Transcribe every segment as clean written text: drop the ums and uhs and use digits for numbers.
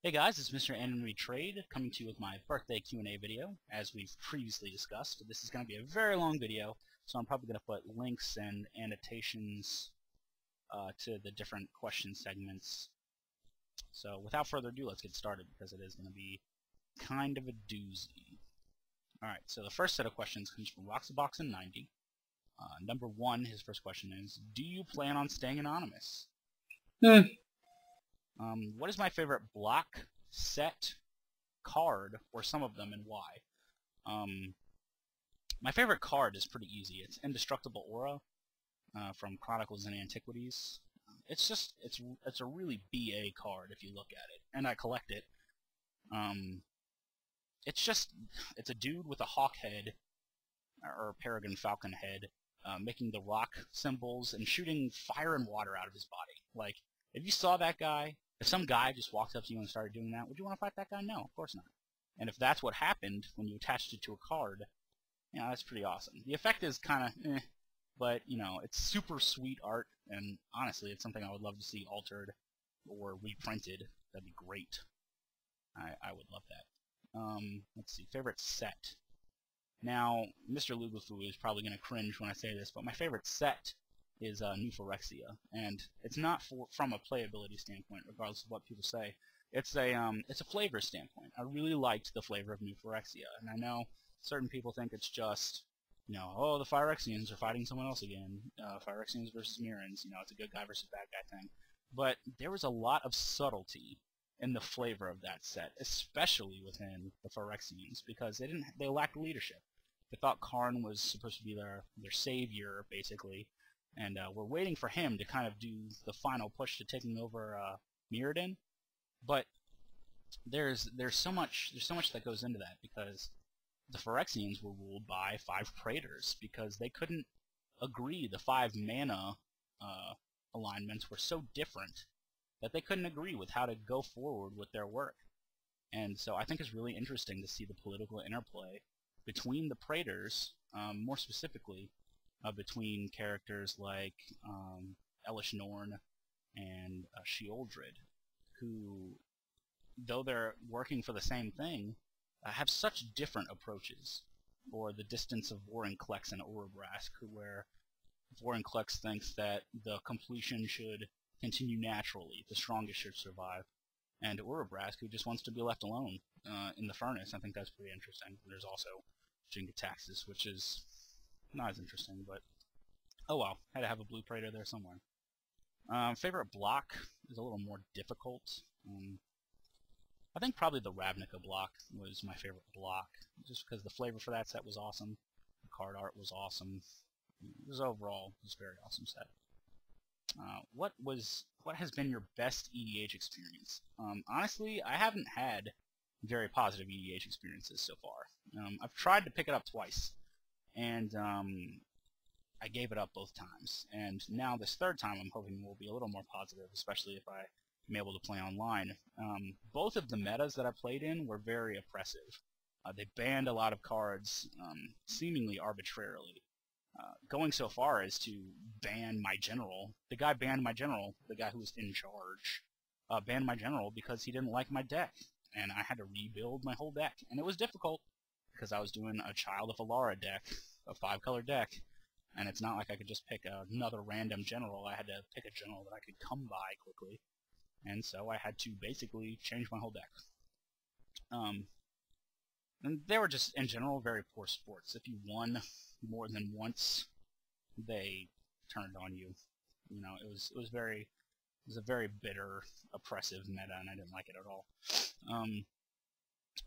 Hey guys, it's Mr. Anime Trade coming to you with my birthday Q&A video. As we've previously discussed, this is going to be a very long video, so I'm probably going to put links and annotations to the different question segments. So without further ado, let's get started because it is going to be kind of a doozy. Alright, so the first set of questions comes from Roxaboxin90. Number 1, his first question is, do you plan on staying anonymous? What is my favorite block, set, card, or some of them, and why? My favorite card is pretty easy. It's Indestructible Aura from Chronicles and Antiquities. It's a really BA card if you look at it, and I collect it. It's a dude with a hawk head or a Peregrine Falcon head, making the rock symbols and shooting fire and water out of his body. Like, if you saw that guy, if some guy just walked up to you and started doing that, would you want to fight that guy? No, of course not. And if that's what happened when you attached it to a card, you know, that's pretty awesome. The effect is kind of but, you know, it's super sweet art, and honestly, it's something I would love to see altered or reprinted. That'd be great. I would love that. Let's see, favorite set. Now, Mr. Lugafu is probably going to cringe when I say this, but my favorite set is New Phyrexia, and it's not from a playability standpoint, regardless of what people say. It's a flavor standpoint. I really liked the flavor of New Phyrexia, and I know certain people think it's just, you know, oh, the Phyrexians are fighting someone else again. Phyrexians versus Mirrans, you know, it's a good guy versus bad guy thing. But there was a lot of subtlety in the flavor of that set, especially within the Phyrexians, because they lacked leadership. They thought Karn was supposed to be their savior, basically. And we're waiting for him to kind of do the final push to taking over Mirrodin, but there's so much that goes into that, because the Phyrexians were ruled by 5 Praetors because they couldn't agree. The 5 mana alignments were so different that they couldn't agree with how to go forward with their work. And so I think it's really interesting to see the political interplay between the Praetors, more specifically between characters like Elesh Norn and Sheoldred, who, though they're working for the same thing, have such different approaches. For the distance of Vorinclex and Urabrask, where Vorinclex thinks that the completion should continue naturally, the strongest should survive, and Urabrask, who just wants to be left alone in the furnace. I think that's pretty interesting. There's also Jingataxis, which is not as interesting, but oh well, had to have a blue Praetor there somewhere. Favorite block is a little more difficult. I think probably the Ravnica block was my favorite block, just because the flavor for that set was awesome, the card art was awesome. It was overall a very awesome set. What has been your best EDH experience? Honestly, I haven't had very positive EDH experiences so far. I've tried to pick it up twice, and I gave it up both times. And now this third time I'm hoping will be a little more positive, especially if I'm able to play online. Both of the metas that I played in were very oppressive. They banned a lot of cards seemingly arbitrarily, going so far as to ban my general. The guy banned my general, the guy who was in charge, banned my general because he didn't like my deck, and I had to rebuild my whole deck. And it was difficult, because I was doing a Child of Alara deck, a 5-color deck, and it's not like I could just pick another random general. I had to pick a general that I could come by quickly, and so I had to basically change my whole deck. And they were just, in general, very poor sports. If you won more than once, they turned on you. You know, it was a very bitter, oppressive meta, and I didn't like it at all.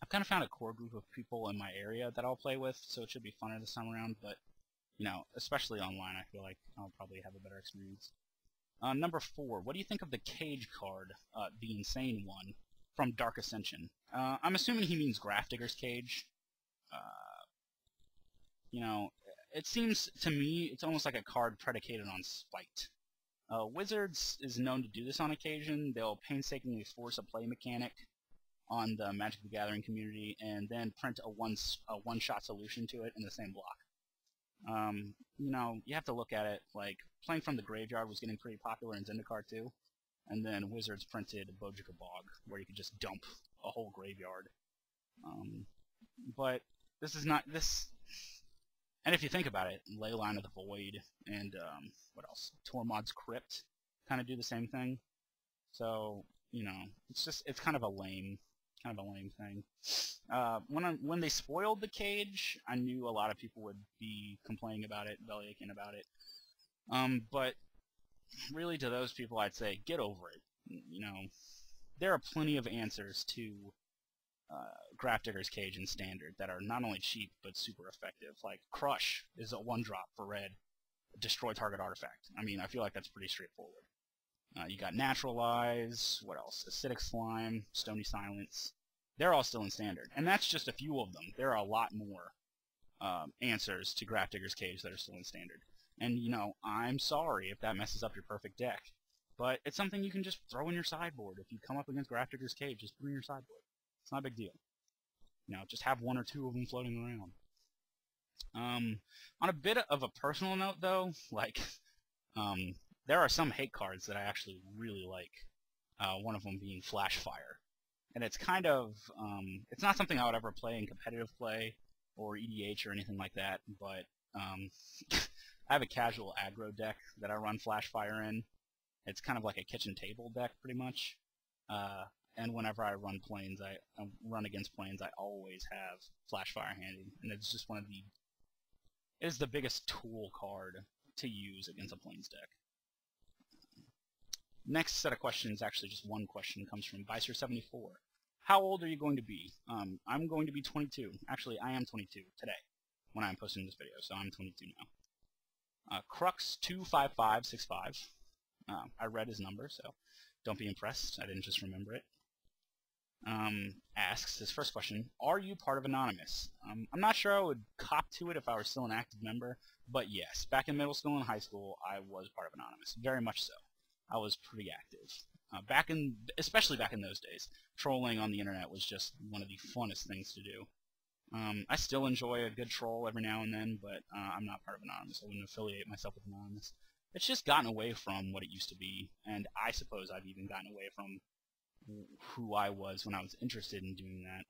I've kind of found a core group of people in my area that I'll play with, so it should be funner this time around, but, you know, especially online, I feel like I'll probably have a better experience. Number 4, what do you think of the Cage card, the insane one, from Dark Ascension? I'm assuming he means Grafdigger's Cage. You know, it seems to me it's almost like a card predicated on spite. Wizards is known to do this on occasion. They'll painstakingly force a play mechanic on the Magic the Gathering community, and then print a one-shot solution to it in the same block. You know, you have to look at it like playing from the graveyard was getting pretty popular in Zendikar too, and then Wizards printed Bojica Bog, where you could just dump a whole graveyard. But this is not this. And if you think about it, Leyline of the Void and what else? Tormod's Crypt kind of do the same thing. So it's kind of a lame thing. When they spoiled the cage, I knew a lot of people would be complaining about it, bellyaching about it. But really, to those people, I'd say get over it. There are plenty of answers to Grafdigger's Cage in Standard that are not only cheap but super effective. Like Crush is a 1-drop for red, destroy target artifact. I mean, I feel like that's pretty straightforward. You got Naturalize, what else? Acidic Slime, Stony Silence. They're all still in Standard, and that's just a few of them. There are a lot more answers to Grafdigger's Cage that are still in Standard. And, I'm sorry if that messes up your perfect deck, but it's something you can just throw in your sideboard. If you come up against Grafdigger's Cage, just put it in your sideboard. It's not a big deal. Just have 1 or 2 of them floating around. On a bit of a personal note, though, there are some hate cards that I actually really like. One of them being Flashfire. And it's kind of, it's not something I would ever play in competitive play or EDH or anything like that, but I have a casual aggro deck that I run Flashfire in. It's kind of like a kitchen table deck, pretty much. And whenever I run planes, I run against planes, I always have Flashfire handy, and it's just it is the biggest tool card to use against a planes deck. Next set of questions, actually just one question, comes from Bicer74. How old are you going to be? I'm going to be 22. Actually, I am 22 today when I'm posting this video, so I'm 22 now. Crux25565. I read his number, so don't be impressed. I didn't just remember it. Asks, his first question, are you part of Anonymous? I'm not sure I would cop to it if I were still an active member, but yes, back in middle school and high school, I was part of Anonymous, very much so. I was pretty active. Especially back in those days, trolling on the internet was just one of the funnest things to do. I still enjoy a good troll every now and then, but I'm not part of Anonymous. I wouldn't affiliate myself with Anonymous. It's just gotten away from what it used to be, and I suppose I've even gotten away from who I was when I was interested in doing that.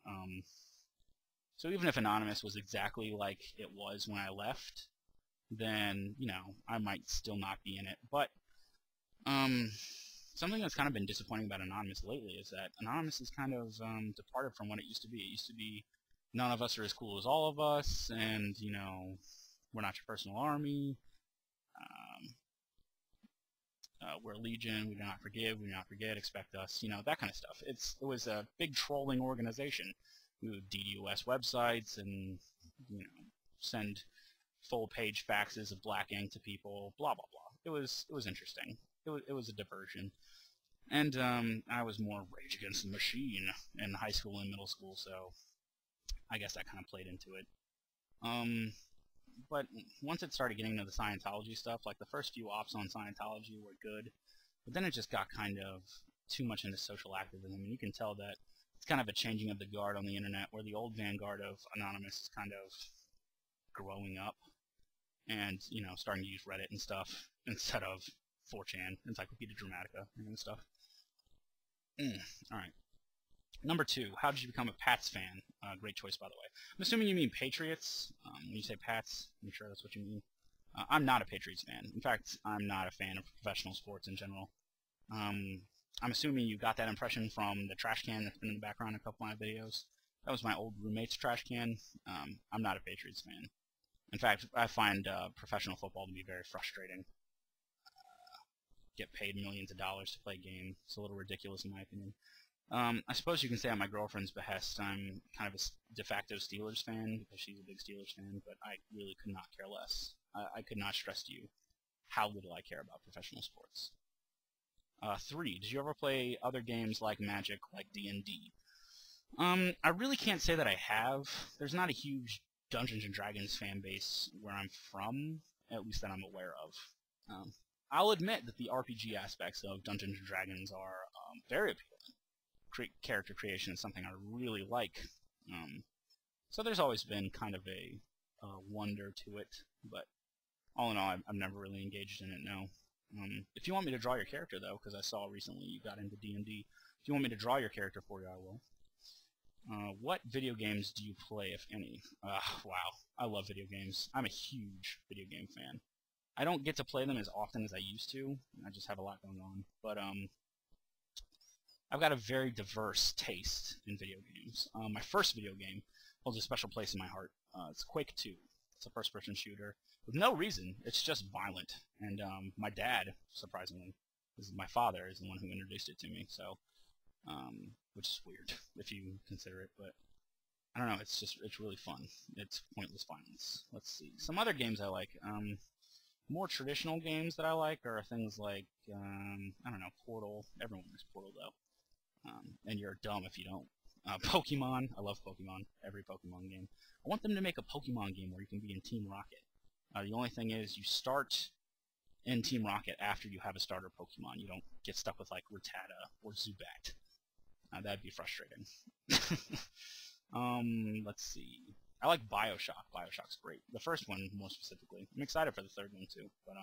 So even if Anonymous was exactly like it was when I left, then, I might still not be in it. But something that's kind of been disappointing about Anonymous lately is that Anonymous has kind of departed from what it used to be. It used to be none of us are as cool as all of us, and, we're not your personal army. We're Legion, we do not forgive, we do not forget, expect us, that kind of stuff. It was a big trolling organization. We would DDoS websites and, send full-page faxes of black ink to people, blah, blah, blah. It was interesting. It was a diversion. And I was more Rage Against the Machine in high school and middle school, so I guess that kind of played into it. But once it started getting into the Scientology stuff, like the first few ops on Scientology were good, but then it just got kind of too much into social activism, and you can tell that it's kind of a changing of the guard on the internet, where the old vanguard of Anonymous is kind of growing up and, starting to use Reddit and stuff instead of 4chan, Encyclopedia Dramatica, and stuff. Alright. Number 2, how did you become a Pats fan? Great choice, by the way. I'm assuming you mean Patriots. When you say Pats, I'm sure that's what you mean. I'm not a Patriots fan. In fact, I'm not a fan of professional sports in general. I'm assuming you got that impression from the trash can that's been in the background in a couple of my videos. That was my old roommate's trash can. I'm not a Patriots fan. In fact, I find professional football to be very frustrating. Get paid millions of dollars to play a game. It's a little ridiculous in my opinion. I suppose you can say on my girlfriend's behest I'm kind of a de facto Steelers fan because she's a big Steelers fan, but I really could not care less. I could not stress to you how little I care about professional sports. 3, did you ever play other games like Magic, like D&D? I really can't say that I have. There's not a huge Dungeons & Dragons fan base where I'm from, at least that I'm aware of. I'll admit that the RPG aspects of Dungeons & Dragons are very appealing. Character creation is something I really like. So there's always been kind of a wonder to it, but all in all, I've never really engaged in it, no. If you want me to draw your character, though, because I saw recently you got into D&D, if you want me to draw your character for you, I will. What video games do you play, if any? Wow, I love video games. I'm a huge video game fan. I don't get to play them as often as I used to. I just have a lot going on. But I've got a very diverse taste in video games. My first video game holds a special place in my heart. It's Quake 2. It's a first-person shooter with no reason. It's just violent. And my dad, surprisingly, my father, is the one who introduced it to me. So, which is weird if you consider it, but I don't know. It's really fun. It's pointless violence. Let's see some other games I like. More traditional games that I like are things like I don't know, Portal. Everyone likes Portal though, and you're dumb if you don't. Pokemon. I love Pokemon. Every Pokemon game. I want them to make a Pokemon game where you can be in Team Rocket. The only thing is you start in Team Rocket after you have a starter Pokemon. You don't get stuck with like Rattata or Zubat. That'd be frustrating. Let's see. I like Bioshock. Bioshock's great. The first one, more specifically. I'm excited for the third one, too. But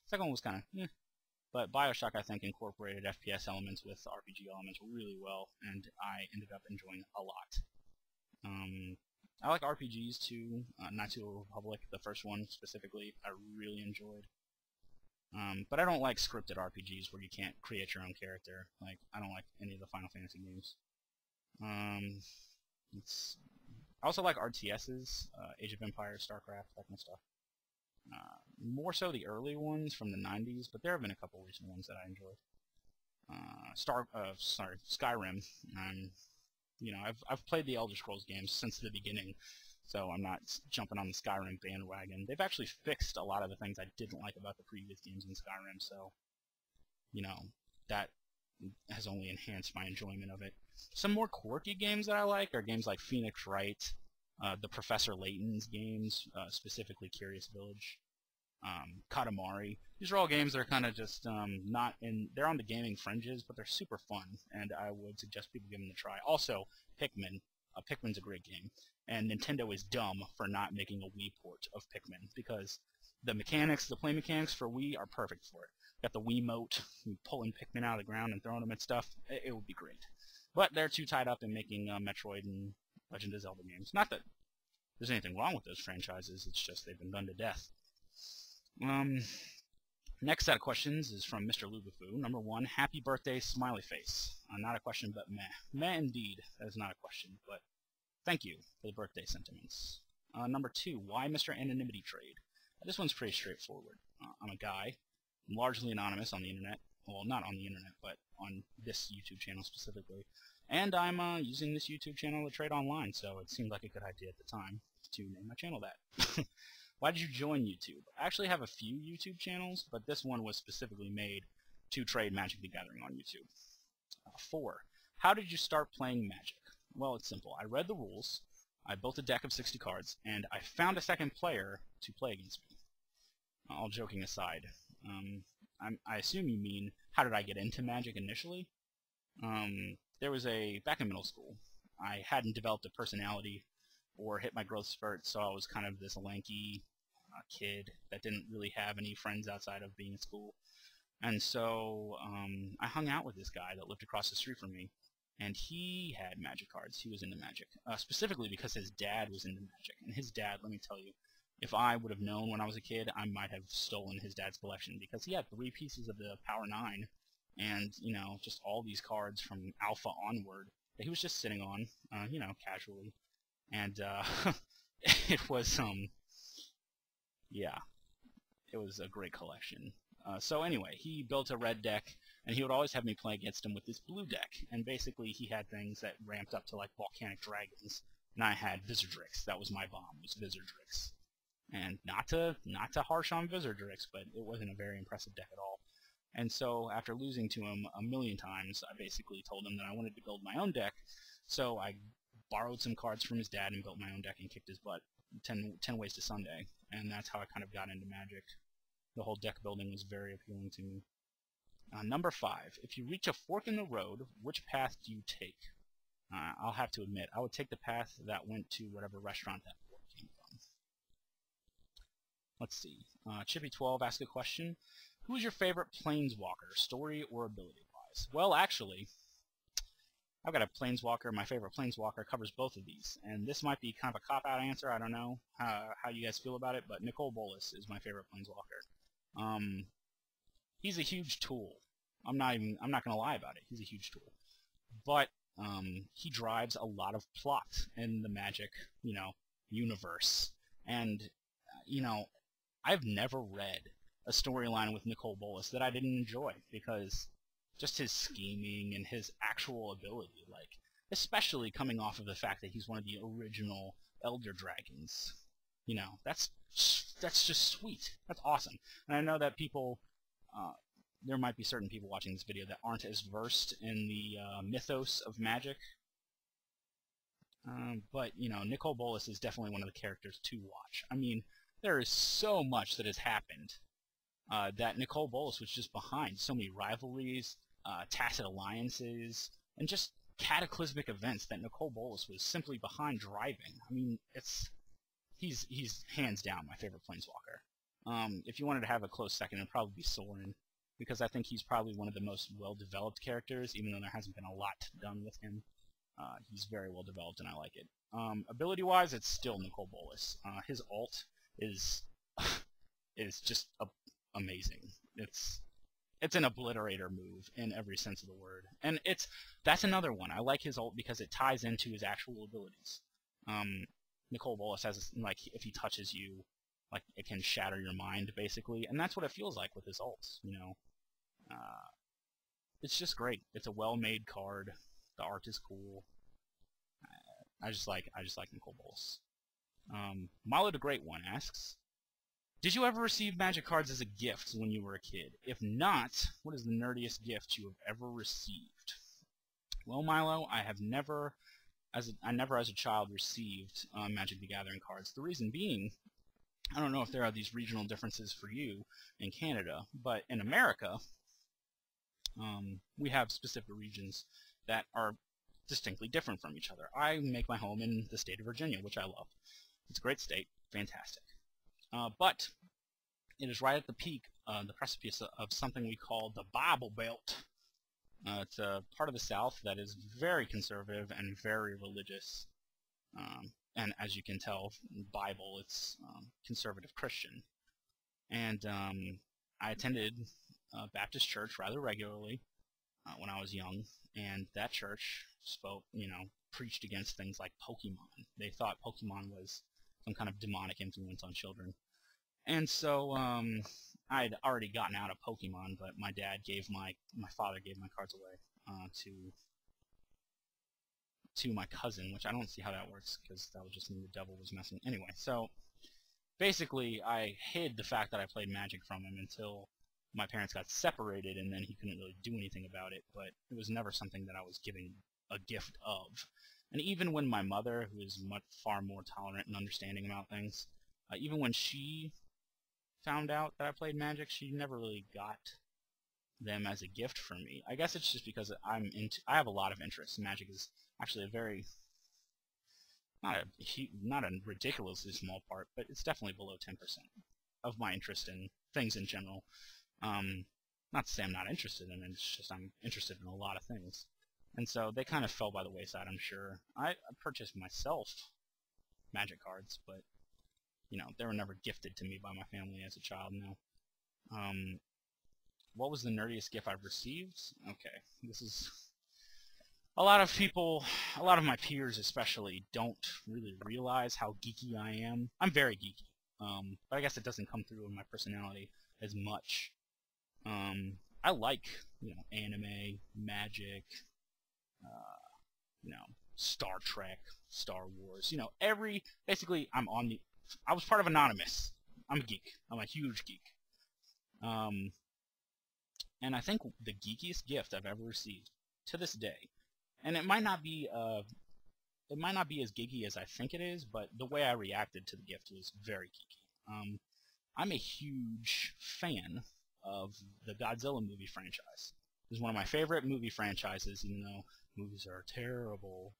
second one was kind of, But Bioshock, I think, incorporated FPS elements with RPG elements really well, and I ended up enjoying it a lot. I like RPGs, too. Knights of the Republic, the first one, specifically, I really enjoyed. But I don't like scripted RPGs where you can't create your own character. Like, I don't like any of the Final Fantasy games. I also like RTSs, Age of Empires, StarCraft, that kind of stuff. More so the early ones from the 90s, but there have been a couple recent ones that I enjoyed. Skyrim. I've played the Elder Scrolls games since the beginning, so I'm not jumping on the Skyrim bandwagon. They've actually fixed a lot of the things I didn't like about the previous games in Skyrim, so, that has only enhanced my enjoyment of it. Some more quirky games that I like are games like Phoenix Wright, the Professor Layton's games, specifically Curious Village, Katamari. These are all games that are kind of just they're on the gaming fringes, but they're super fun, and I would suggest people give them a try. Also, Pikmin. Pikmin's a great game, and Nintendo is dumb for not making a Wii port of Pikmin, because the play mechanics for Wii are perfect for it. Got the Wiimote, pulling Pikmin out of the ground and throwing them at stuff. It would be great. But they're too tied up in making Metroid and Legend of Zelda games. Not that there's anything wrong with those franchises, it's just they've been done to death. Next set of questions is from Mr. Lubafoo. Number 1, happy birthday, smiley face. Not a question, but meh. Meh indeed. That is not a question, but thank you for the birthday sentiments. Number 2, why Mr. Anonymity Trade? This one's pretty straightforward. I'm a guy, I'm largely anonymous on the internet. Well, not on the internet, but on this YouTube channel specifically. And I'm using this YouTube channel to trade online, so it seemed like a good idea at the time to name my channel that. Why did you join YouTube? I actually have a few YouTube channels, but this one was specifically made to trade Magic the Gathering on YouTube. 4. How did you start playing Magic? Well, it's simple. I read the rules, I built a deck of 60 cards, and I found a second player to play against me. All joking aside, I assume you mean, how did I get into Magic initially? There was back in middle school, I hadn't developed a personality or hit my growth spurt, so I was kind of this lanky kid that didn't really have any friends outside of being in school. And so I hung out with this guy that lived across the street from me, and he had Magic cards. He was into Magic, specifically because his dad was into Magic. And his dad, let me tell you, if I would have known when I was a kid, I might have stolen his dad's collection, because he had 3 pieces of the Power 9 and, just all these cards from Alpha onward that he was just sitting on, casually. And it was, yeah, it was a great collection. So anyway, he built a red deck, and he would always have me play against him with this blue deck. And basically, he had things that ramped up to, like, Volcanic Dragons, and I had Vizardrix. That was my bomb, was Vizardrix. And not to harsh on Vizardrix, but it wasn't a very impressive deck at all. And so, after losing to him a million times, I basically told him that I wanted to build my own deck. So I borrowed some cards from his dad and built my own deck and kicked his butt 10 ways to Sunday. And that's how I kind of got into Magic. The whole deck building was very appealing to me. Number 5. If you reach a fork in the road, which path do you take? I'll have to admit, I would take the path that went to whatever restaurant that fork came from. Let's see. Chippy12 asked a question. Who's your favorite Planeswalker, story or ability-wise? Well, actually, I've got a Planeswalker. My favorite Planeswalker covers both of these, and this might be kind of a cop-out answer. I don't know how you guys feel about it, but Nicol Bolas is my favorite Planeswalker. He's a huge tool. I'm not gonna lie about it. He's a huge tool, but he drives a lot of plot in the Magic, universe, and I've never read a storyline with Nicol Bolas that I didn't enjoy, because just his scheming and his actual ability, especially coming off of the fact that he's one of the original Elder Dragons. That's just sweet. That's awesome. And I know that people, there might be certain people watching this video that aren't as versed in the mythos of Magic. But, Nicol Bolas is definitely one of the characters to watch. I mean, there is so much that has happened that Nicol Bolas was just behind. So many rivalries, tacit alliances, and just cataclysmic events that Nicol Bolas was simply behind driving. I mean, he's hands down my favorite Planeswalker. If you wanted to have a close second, it'd probably be Sorin, because I think he's probably one of the most well-developed characters, even though there hasn't been a lot done with him. He's very well-developed, and I like it. Ability-wise, it's still Nicol Bolas. His ult is just amazing. It's an obliterator move in every sense of the word, and that's another one. I like his ult because it ties into his actual abilities. Nicol Bolas has, if he touches you, it can shatter your mind, basically, and that's what it feels like with his ults. It's just great. It's a well-made card. The art is cool. I just like Nicol Bolas. Milo the Great One asks, did you ever receive Magic cards as a gift when you were a kid? If not, what is the nerdiest gift you have ever received? Well, Milo, I never as a child received Magic the Gathering cards. The reason being, I don't know if there are these regional differences for you in Canada, but in America, we have specific regions that are distinctly different from each other. I make my home in the state of Virginia, which I love. It's a great state, fantastic. But it is right at the peak, the precipice of something we call the Bible Belt. It's a part of the South that is very conservative and very religious. And as you can tell, Bible, it's conservative Christian. And I attended Baptist church rather regularly when I was young, and that church preached against things like Pokemon. They thought Pokemon was some kind of demonic influence on children. And so I'd already gotten out of Pokemon, but my father gave my cards away to my cousin, which I don't see how that works, because that would just mean the devil was messing. Anyway, so basically I hid the fact that I played Magic from him until my parents got separated, and then he couldn't really do anything about it, but it was never something that I was giving a gift of. And even when my mother, who is far more tolerant and understanding about things, even when she found out that I played Magic, she never really got them as a gift for me. I guess it's just because I have a lot of interests. Magic is actually a very, not a ridiculously small part, but it's definitely below 10% of my interest in things in general. Not to say I'm not interested in it, it's just I'm interested in a lot of things. And so they kind of fell by the wayside, I'm sure. I purchased myself Magic cards, but they were never gifted to me by my family as a child, no. What was the nerdiest gift I've received? Okay, this is... A lot of my peers especially, don't really realize how geeky I am. I'm very geeky, but I guess it doesn't come through in my personality as much. I like, anime, Magic, Star Trek, Star Wars, basically I was part of Anonymous. I'm a geek. I'm a huge geek. And I think the geekiest gift I've ever received to this day, and it might not be as geeky as I think it is, but the way I reacted to the gift was very geeky. I'm a huge fan of the Godzilla movie franchise. It's one of my favorite movie franchises, even though movies are terrible.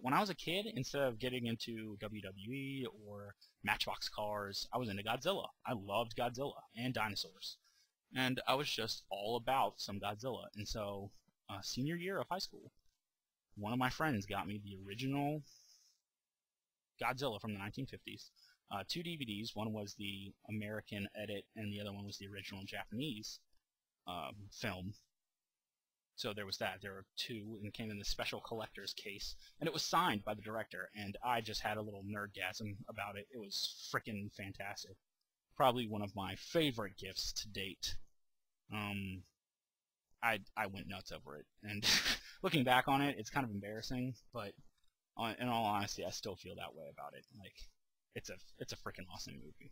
When I was a kid, instead of getting into WWE or Matchbox cars, I was into Godzilla. I loved Godzilla and dinosaurs. and I was just all about some Godzilla. And so, senior year of high school, one of my friends got me the original Godzilla from the 1950s, two DVDs. One was the American edit, and the other one was the original Japanese film. So there was that. There were two, and came in this special collector's case, and it was signed by the director, and I just had a little nerdgasm about it. It was freaking fantastic. Probably one of my favorite gifts to date. I went nuts over it, and looking back on it, it's kind of embarrassing, but in all honesty, I still feel that way about it. Like, it's a freaking awesome movie.